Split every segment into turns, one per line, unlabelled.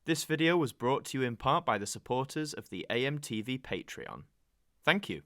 This video was brought to you in part by the supporters of the AMTV Patreon. Thank you.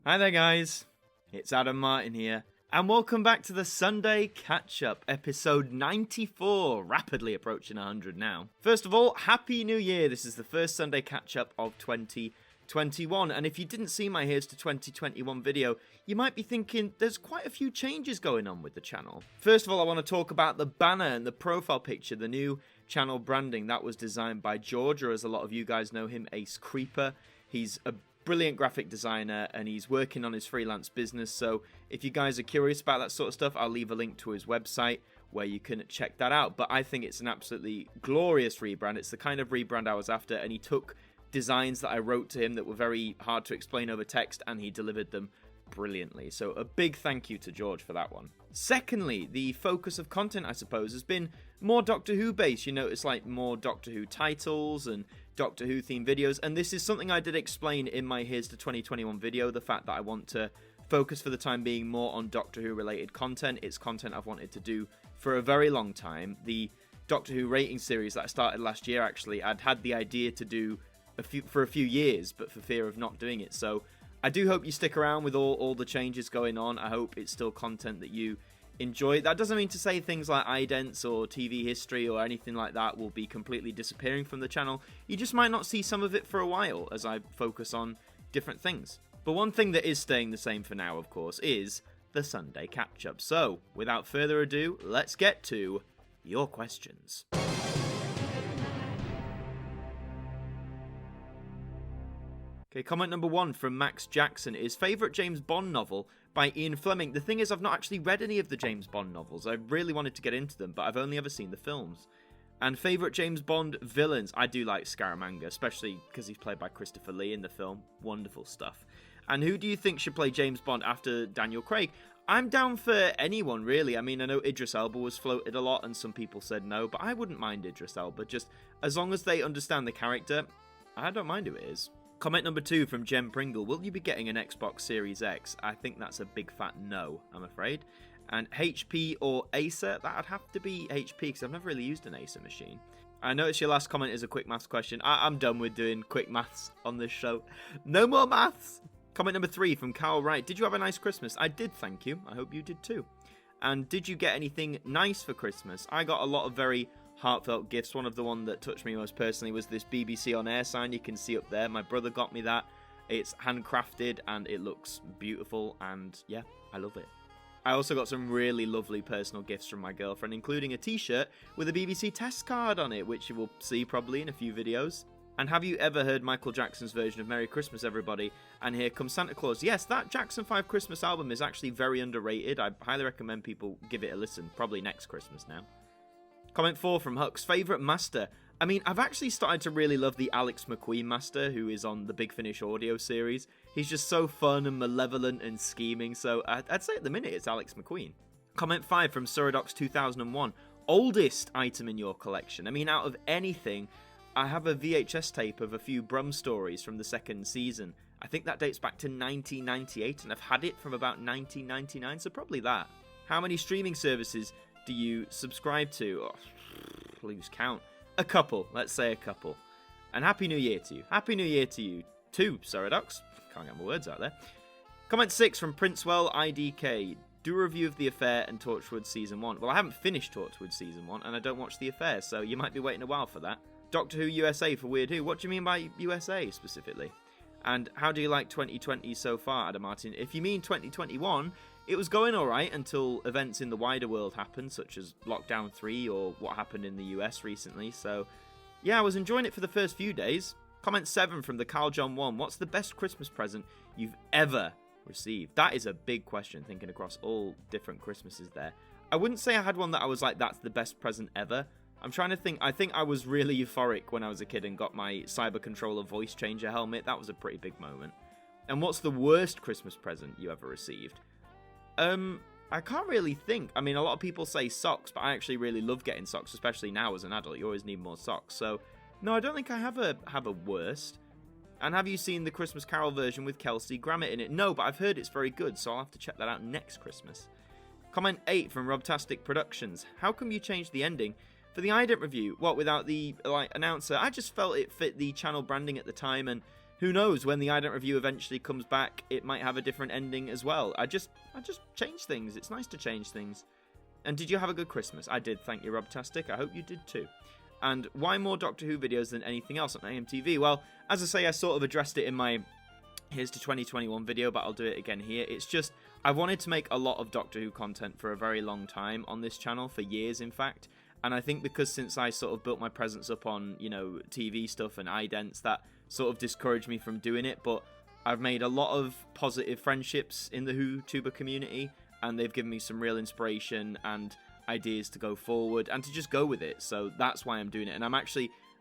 Hi there guys, it's Adam Martyn here, and welcome back to the Sunday Catch-Up, episode 94, rapidly approaching 100 now. First of all, Happy New Year, this is the first Sunday Catch-Up of 2021, and if you didn't see my Here's to 2021 video, you might be thinking there's quite a few changes going on with the channel. First of all, I want to talk about the banner and the profile picture, the new channel branding that was designed by George, or as a lot of you guys know him, Ace Creeper. He's a brilliant graphic designer and he's working on his freelance business, so if you guys are curious about that sort of stuff, I'll leave a link to his website where you can check that out. But I think it's an absolutely glorious rebrand. It's the kind of rebrand I was after, and he took designs that I wrote to him that were very hard to explain over text and he delivered them brilliantly. So a big thank you to George for that one. Secondly, the focus of content, I suppose, has been more Doctor Who based. You notice like more Doctor Who titles and Doctor Who themed videos, and this is something I did explain in my Here's to 2021 video, the fact that I want to focus for the time being more on Doctor Who related content. It's content I've wanted to do for a very long time. The Doctor Who rating series that I started last year, actually, I'd had the idea to do for a few years, but for fear of not doing it. So I do hope you stick around with all the changes going on. I hope it's still content that you enjoy. That doesn't mean to say things like idents or TV history or anything like that will be completely disappearing from the channel. You just might not see some of it for a while as I focus on different things. But one thing that is staying the same for now, of course, is the Sunday Catch-Up. So, without further ado, let's get to your questions. Okay, comment number 1 from Max Jackson is favourite James Bond novel by Ian Fleming. The thing is, I've not actually read any of the James Bond novels. I really wanted to get into them, but I've only ever seen the films. And favourite James Bond villains, I do like Scaramanga, especially because he's played by Christopher Lee in the film. Wonderful stuff. And who do you think should play James Bond after Daniel Craig? I'm down for anyone, really. I mean, I know Idris Elba was floated a lot and some people said no, but I wouldn't mind Idris Elba. Just as long as they understand the character, I don't mind who it is. Comment number 2 from Jem Pringle. Will you be getting an Xbox Series X? I think that's a big fat no, I'm afraid. And HP or Acer? That'd have to be HP because I've never really used an Acer machine. I notice your last comment is a quick maths question. I'm done with doing quick maths on this show. No more maths! Comment number 3 from Carl Wright. Did you have a nice Christmas? I did, thank you. I hope you did too. And did you get anything nice for Christmas? I got a lot of very heartfelt gifts. One of the one that touched me most personally was this BBC On Air sign you can see up there. My brother got me that. It's handcrafted and it looks beautiful, and yeah, I love it. I also got some really lovely personal gifts from my girlfriend, including a t-shirt with a BBC test card on it, which you will see probably in a few videos. And have you ever heard Michael Jackson's version of Merry Christmas, Everybody? And Here Comes Santa Claus. Yes, that Jackson 5 Christmas album is actually very underrated. I highly recommend people give it a listen, probably next Christmas now. Comment 4 from Hux. Favourite master? I mean, I've actually started to really love the Alex McQueen master, who is on the Big Finish audio series. He's just so fun and malevolent and scheming, so I'd say at the minute it's Alex McQueen. Comment 5 from Suradox 2001. Oldest item in your collection? I mean, out of anything, I have a VHS tape of a few Brum stories from the second season. I think that dates back to 1998, and I've had it from about 1999, so probably that. How many streaming services do you subscribe to? Oh, lose count. A couple. Let's say a couple. And Happy New Year to you. Happy New Year to you too, Saradox. Can't get my words out there. Comment 6 from Princewell IDK. Do a review of The Affair and Torchwood Season 1. Well, I haven't finished Torchwood Season 1, and I don't watch The Affair, so you might be waiting a while for that. Doctor Who USA for Weird Who. What do you mean by USA specifically? And how do you like 2020 so far, Adam Martyn? If you mean 2021, it was going alright until events in the wider world happened, such as Lockdown 3 or what happened in the US recently. So, yeah, I was enjoying it for the first few days. Comment 7 from the Carl John 1. What's the best Christmas present you've ever received? That is a big question, thinking across all different Christmases there. I wouldn't say I had one that I was like, that's the best present ever. I'm trying to think. I think I was really euphoric when I was a kid and got my Cyber Controller voice changer helmet. That was a pretty big moment. And what's the worst Christmas present you ever received? I can't really think. I mean, a lot of people say socks, but I actually really love getting socks, especially now as an adult. You always need more socks. So, no, I don't think I have a worst. And have you seen the Christmas Carol version with Kelsey Grammer in it? No, but I've heard it's very good, so I'll have to check that out next Christmas. Comment 8 from Robtastic Productions. How come you changed the ending for the ident review? What, without the announcer? I just felt it fit the channel branding at the time, and who knows, when the ident review eventually comes back, it might have a different ending as well. I just change things. It's nice to change things. And did you have a good Christmas? I did, thank you, Robtastic. I hope you did too. And why more Doctor Who videos than anything else on AMTV? Well, as I say, I sort of addressed it in my Here's to 2021 video, but I'll do it again here. It's just, I wanted to make a lot of Doctor Who content for a very long time on this channel, for years in fact. And I think because since I sort of built my presence up on, you know, TV stuff and idents, that sort of discouraged me from doing it. But I've made a lot of positive friendships in the Who-tuber community, and they've given me some real inspiration and ideas to go forward and to just go with it. So that's why I'm doing it. And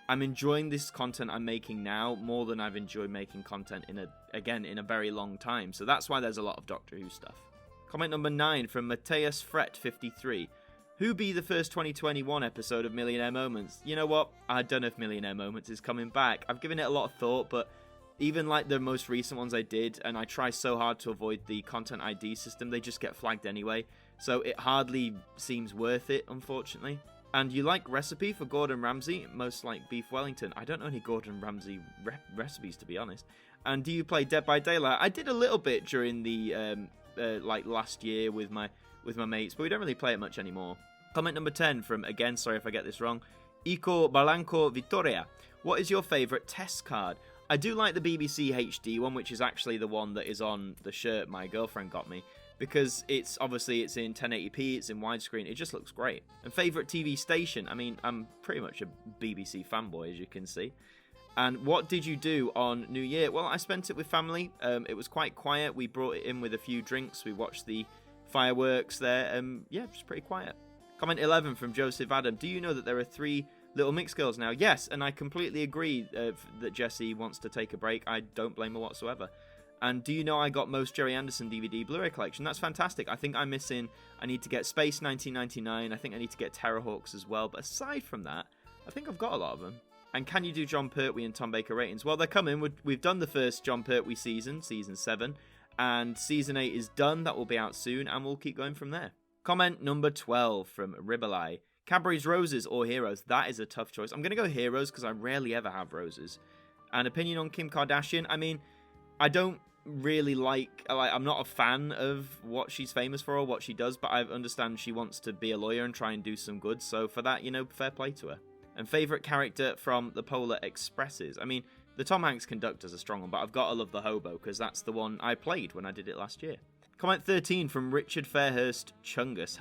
I'm enjoying this content I'm making now more than I've enjoyed making content in a very long time. So that's why there's a lot of Doctor Who stuff. Comment number 9 from Mateus Fret 53. Who be the first 2021 episode of Millionaire Moments? You know what? I don't know if Millionaire Moments is coming back. I've given it a lot of thought, but even like the most recent ones I did, and I try so hard to avoid the content ID system, they just get flagged anyway. So it hardly seems worth it, unfortunately. And you like recipe for Gordon Ramsay? Most like beef Wellington. I don't know any Gordon Ramsay recipes, to be honest. And do you play Dead by Daylight? I did a little bit during the like last year with my mates, but we don't really play it much anymore. Comment number 10 from, again, sorry if I get this wrong, Ico Balanco Vittoria. What is your favourite test card? I do like the BBC HD one, which is actually the one that is on the shirt my girlfriend got me, because it's in 1080p, it's in widescreen, it just looks great. And favourite TV station? I mean, I'm pretty much a BBC fanboy, as you can see. And what did you do on New Year? Well, I spent it with family. It was quite quiet. We brought it in with a few drinks. We watched the fireworks there. Yeah, just pretty quiet. Comment 11 from Joseph Adam. Do you know that there are 3 Little Mix girls now? Yes, and I completely agree that Jessie wants to take a break. I don't blame her whatsoever. And do you know I got most Jerry Anderson DVD Blu-ray collection? That's fantastic. I think I'm missing, I need to get Space 1999. I think I need to get Terrorhawks as well. But aside from that, I think I've got a lot of them. And can you do John Pertwee and Tom Baker ratings? Well, they're coming. We've done the first John Pertwee season 7. And season 8 is done. That will be out soon. And we'll keep going from there. Comment number 12 from Ribbalai. Cadbury's Roses or Heroes? That is a tough choice. I'm going to go Heroes because I rarely ever have Roses. An opinion on Kim Kardashian? I mean, I don't really I'm not a fan of what she's famous for or what she does, but I understand she wants to be a lawyer and try and do some good. So for that, you know, fair play to her. And favourite character from the Polar Expresses? I mean, the Tom Hanks conductor's a strong one, but I've got to love the Hobo because that's the one I played when I did it last year. Comment 13 from Richard Fairhurst Chungus.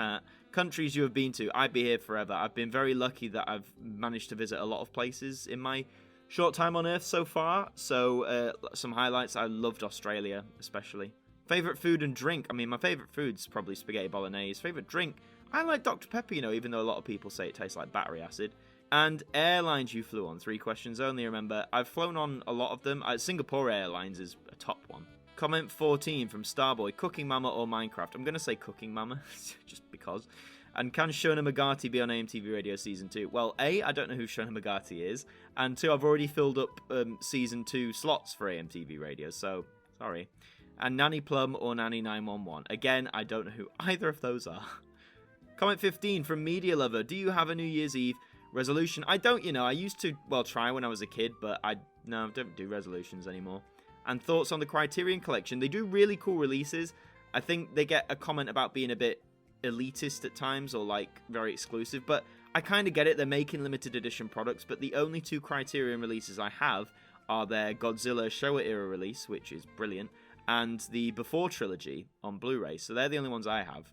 Countries you have been to. I'd be here forever. I've been very lucky that I've managed to visit a lot of places in my short time on Earth so far. So some highlights. I loved Australia, especially. Favourite food and drink? I mean, my favourite food's probably spaghetti bolognese. Favourite drink? I like Dr. Pepper, you know, even though a lot of people say it tastes like battery acid. And airlines you flew on. 3 questions only, remember. I've flown on a lot of them. Singapore Airlines is a top one. Comment 14 from Starboy. Cooking Mama or Minecraft? I'm going to say Cooking Mama, just because. And can Shona Magati be on AMTV Radio Season 2? Well, A, I don't know who Shona Magati is. And 2, I've already filled up Season 2 slots for AMTV Radio, so sorry. And Nanny Plum or Nanny 911? Again, I don't know who either of those are. Comment 15 from Media Lover. Do you have a New Year's Eve resolution? I don't, you know. I used to, try when I was a kid, but I don't do resolutions anymore. And thoughts on the Criterion Collection? They do really cool releases. I think they get a comment about being a bit elitist at times or like very exclusive, but I kind of get it. They're making limited edition products, but the only 2 Criterion releases I have are their Godzilla Showa era release, which is brilliant, and the Before trilogy on Blu-ray. So they're the only ones I have.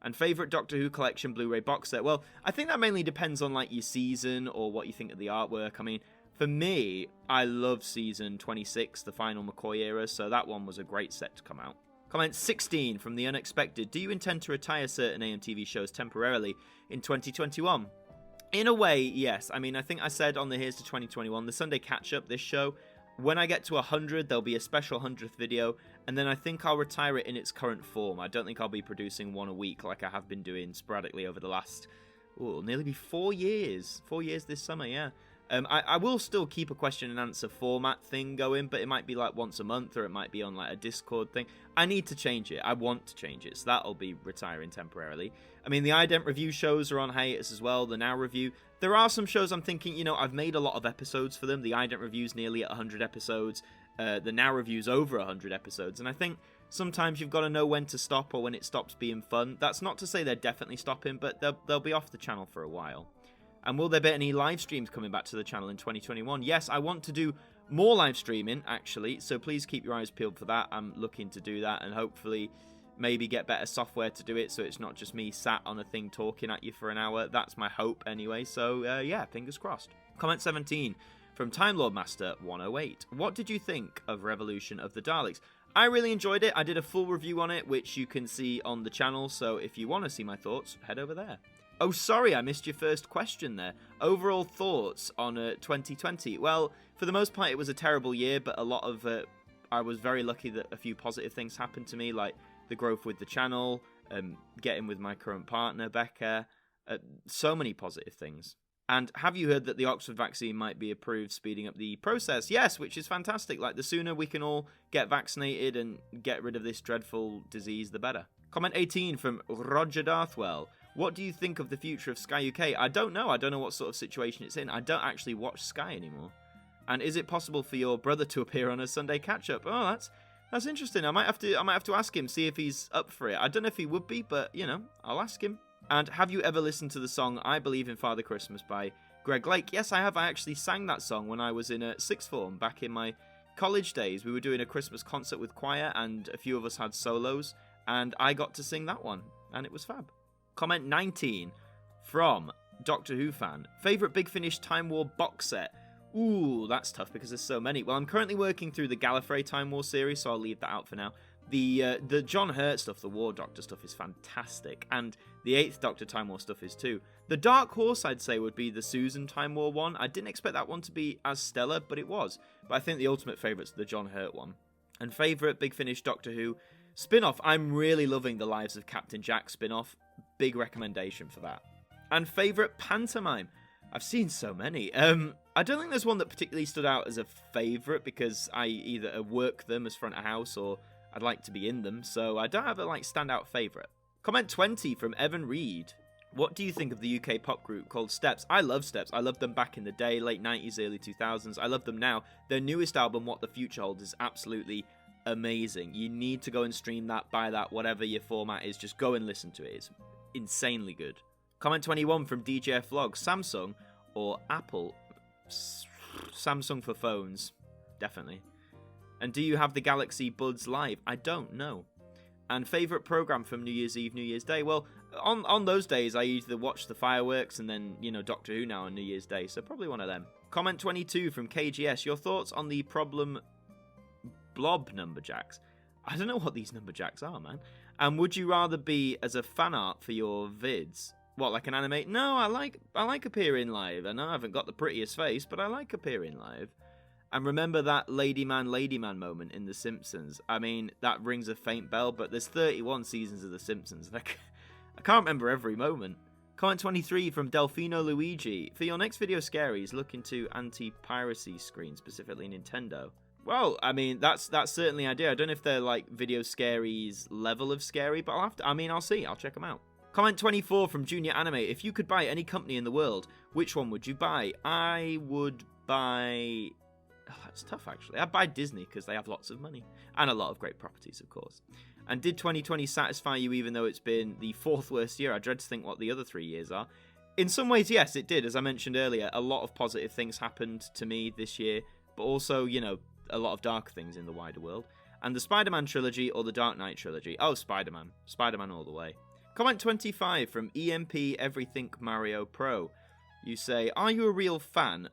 And favourite Doctor Who collection Blu-ray box set? Well, I think that mainly depends on like your season or what you think of the artwork. I mean, for me, I love season 26, the final McCoy era, so that one was a great set to come out. Comment 16 from The Unexpected. Do you intend to retire certain AMTV shows temporarily in 2021? In a way, yes. I mean, I think I said on the Here's to 2021, the Sunday catch-up, this show, when I get to 100, there'll be a special 100th video, and then I think I'll retire it in its current form. I don't think I'll be producing one a week like I have been doing sporadically over the last, nearly be 4 years. 4 years this summer, yeah. I will still keep a question and answer format thing going, but it might be like once a month, or it might be on like a Discord thing. I need to change it. I want to change it, so that'll be retiring temporarily. I mean, the ident review shows are on hiatus as well, the Now review. There are some shows I'm thinking, you know, I've made a lot of episodes for them. The ident review's nearly at 100 episodes. The Now review's over 100 episodes, and I think sometimes you've got to know when to stop or when it stops being fun. That's not to say they're definitely stopping, but they'll be off the channel for a while. And will there be any live streams coming back to the channel in 2021? Yes, I want to do more live streaming, actually, so please keep your eyes peeled for that. I'm looking to do that, and hopefully maybe get better software to do it, so it's not just me sat on a thing talking at you for an hour. That's my hope, anyway, so yeah, fingers crossed. Comment 17 from Time Lord Master 108. What did you think of Revolution of the Daleks? I really enjoyed it. I did a full review on it, which you can see on the channel, so if you want to see my thoughts, head over there. Oh, sorry, I missed your first question there. Overall thoughts on 2020? Well, for the most part, it was a terrible year, but a lot of I was very lucky that a few positive things happened to me, like the growth with the channel, getting with my current partner, Becca, so many positive things. And have you heard that the Oxford vaccine might be approved, speeding up the process? Yes, which is fantastic. Like, the sooner we can all get vaccinated and get rid of this dreadful disease, the better. Comment 18 from Roger Darthwell. What do you think of the future of Sky UK? I don't know. I don't know what sort of situation it's in. I don't actually watch Sky anymore. And is it possible for your brother to appear on a Sunday catch-up? Oh, that's interesting. I might have to ask him, see if he's up for it. I don't know if he would be, but, you know, I'll ask him. And have you ever listened to the song I Believe in Father Christmas by Greg Lake? Yes, I have. I actually sang that song when I was in sixth form back in my college days. We were doing a Christmas concert with choir, and a few of us had solos, and I got to sing that one, and it was fab. Comment 19 from Doctor Who fan. Favourite Big Finish Time War box set? Ooh, that's tough because there's so many. Well, I'm currently working through the Gallifrey Time War series, so I'll leave that out for now. The John Hurt stuff, the War Doctor stuff, is fantastic, and the 8th Doctor Time War stuff is too. The Dark Horse, I'd say, would be the Susan Time War one. I didn't expect that one to be as stellar, but it was. But I think the ultimate favourite's the John Hurt one. And favourite Big Finish Doctor Who spin-off, I'm really loving the Lives of Captain Jack spin-off. Big recommendation for that. And favourite pantomime? I've seen so many. I don't think there's one that particularly stood out as a favourite because I either work them as front of house or I'd like to be in them, so I don't have a standout favourite. Comment 20 from Evan Reed. What do you think of the UK pop group called Steps? I love Steps. I loved them back in the day, late 90s, early 2000s. I love them now. Their newest album, What the Future Holds, is absolutely amazing. You need to go and stream that, buy that, whatever your format is. Just go and listen to it. It's insanely good. Comment 21 from DJF Vlog. Samsung or Apple? Samsung for phones. Definitely. And do you have the Galaxy Buds Live? I don't know. And favourite programme from New Year's Eve, New Year's Day? Well, on those days, I either watch the fireworks and then, Doctor Who now on New Year's Day, so probably one of them. Comment 22 from KGS. Your thoughts on the problem blob numberjacks? I don't know what these numberjacks are, man. And would you rather be as a fan art for your vids? What, like an anime? No, I like appearing live. I know I haven't got the prettiest face, but I like appearing live. And remember that Lady Man moment in The Simpsons. I mean, that rings a faint bell, but there's 31 seasons of The Simpsons. I can't remember every moment. Comment 23 from Delfino Luigi. For your next video scaries, look into anti-piracy screen, specifically Nintendo. Well, I mean, that's certainly an idea. I don't know if they're like video scaries level of scary, but I'll see. I'll check them out. Comment 24 from Junior Anime. If you could buy any company in the world, which one would you buy? I would buy... Oh, that's tough, actually. I'd buy Disney because they have lots of money. And a lot of great properties, of course. And did 2020 satisfy you even though it's been the 4th worst year? I dread to think what the other 3 years are. In some ways, yes, it did. As I mentioned earlier, a lot of positive things happened to me this year. But also, a lot of dark things in the wider world. And the Spider-Man trilogy or the Dark Knight trilogy? Oh, Spider-Man. Spider-Man all the way. Comment 25 from EMP Everything Mario Pro. You say, are you a real fan?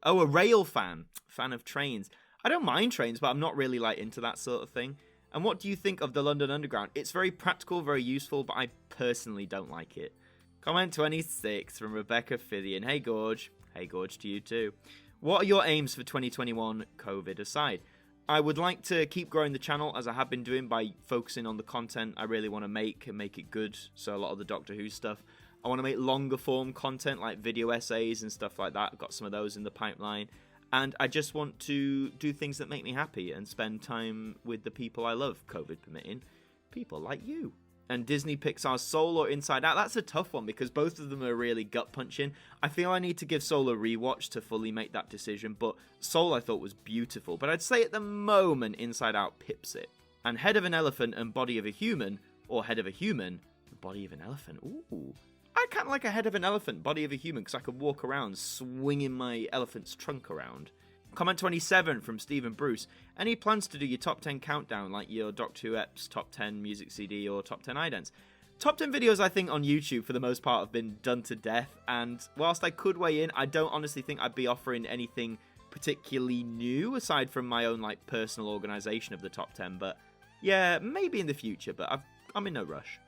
A rail fan. Fan of trains. I don't mind trains, but I'm not really into that sort of thing. And what do you think of the London Underground? It's very practical, very useful, but I personally don't like it. Comment 26 from Rebecca Fithian. Hey, Gorge. Hey, Gorge to you too. What are your aims for 2021, COVID aside? I would like to keep growing the channel as I have been doing by focusing on the content I really want to make and make it good. So a lot of the Doctor Who stuff. I want to make longer form content like video essays and stuff like that. I've got some of those in the pipeline. And I just want to do things that make me happy and spend time with the people I love, COVID permitting. People like you. And Disney Pixar's Soul or Inside Out, that's a tough one because both of them are really gut-punching. I feel I need to give Soul a rewatch to fully make that decision, but Soul I thought was beautiful. But I'd say at the moment, Inside Out pips it. And Head of an Elephant and Body of a Human, or Head of a Human, Body of an Elephant, ooh. I kind of like a Head of an Elephant, Body of a Human, because I could walk around swinging my elephant's trunk around. Comment 27 from Stephen Bruce. Any plans to do your top 10 countdown like your Doctor Who Eps top 10 music CD or top 10 idents? Top 10 videos I think on YouTube for the most part have been done to death, and whilst I could weigh in, I don't honestly think I'd be offering anything particularly new aside from my own like personal organisation of the top 10, but yeah, maybe in the future, but I'm in no rush.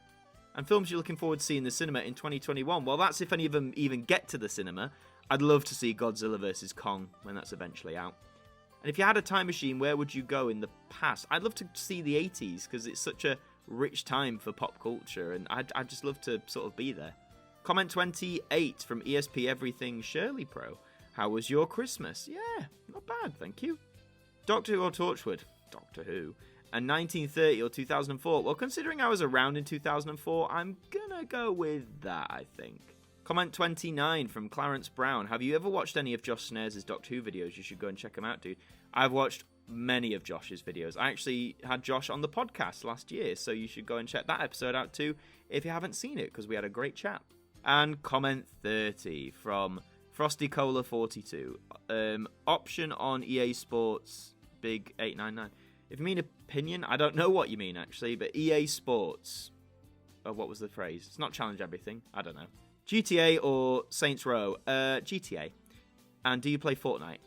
And films you're looking forward to seeing in the cinema in 2021, well that's if any of them even get to the cinema. I'd love to see Godzilla vs. Kong when that's eventually out. And if you had a time machine, where would you go in the past? I'd love to see the 80s because it's such a rich time for pop culture and I'd just love to sort of be there. Comment 28 from ESP Everything Shirley Pro. How was your Christmas? Yeah, not bad, thank you. Doctor Who or Torchwood? Doctor Who. And 1930 or 2004? Well, considering I was around in 2004, I'm gonna go with that, I think. Comment 29 from Clarence Brown. Have you ever watched any of Josh Snares' Doctor Who videos? You should go and check them out, dude. I've watched many of Josh's videos. I actually had Josh on the podcast last year, so you should go and check that episode out too if you haven't seen it, because we had a great chat. And comment 30 from Frosty Cola 42. Option on EA Sports Big 899. If you mean opinion, I don't know what you mean actually, but EA Sports. Oh, what was the phrase? It's not challenge everything. I don't know. GTA or Saints Row? GTA. And do you play Fortnite?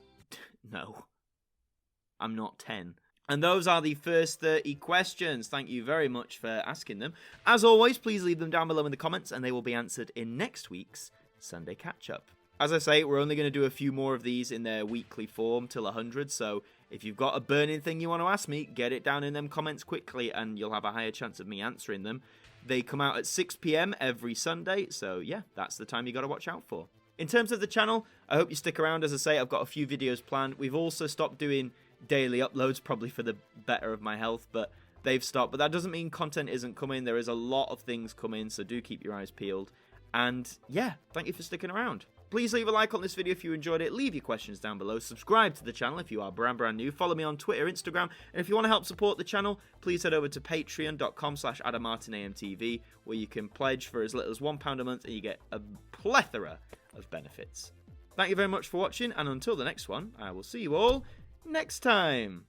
No. I'm not 10. And those are the first 30 questions. Thank you very much for asking them. As always, please leave them down below in the comments and they will be answered in next week's Sunday Catch-Up. As I say, we're only going to do a few more of these in their weekly form till 100, so if you've got a burning thing you want to ask me, get it down in them comments quickly and you'll have a higher chance of me answering them. They come out at 6 PM every Sunday, so yeah, that's the time you got to watch out for. In terms of the channel, I hope you stick around. As I say, I've got a few videos planned. We've also stopped doing daily uploads, probably for the better of my health, but they've stopped. But that doesn't mean content isn't coming. There is a lot of things coming, so do keep your eyes peeled. And yeah, thank you for sticking around. Please leave a like on this video if you enjoyed it. Leave your questions down below. Subscribe to the channel if you are brand new. Follow me on Twitter, Instagram. And if you want to help support the channel, please head over to patreon.com/AdamMartynAMTV, where you can pledge for as little as £1 a month and you get a plethora of benefits. Thank you very much for watching, and until the next one, I will see you all next time.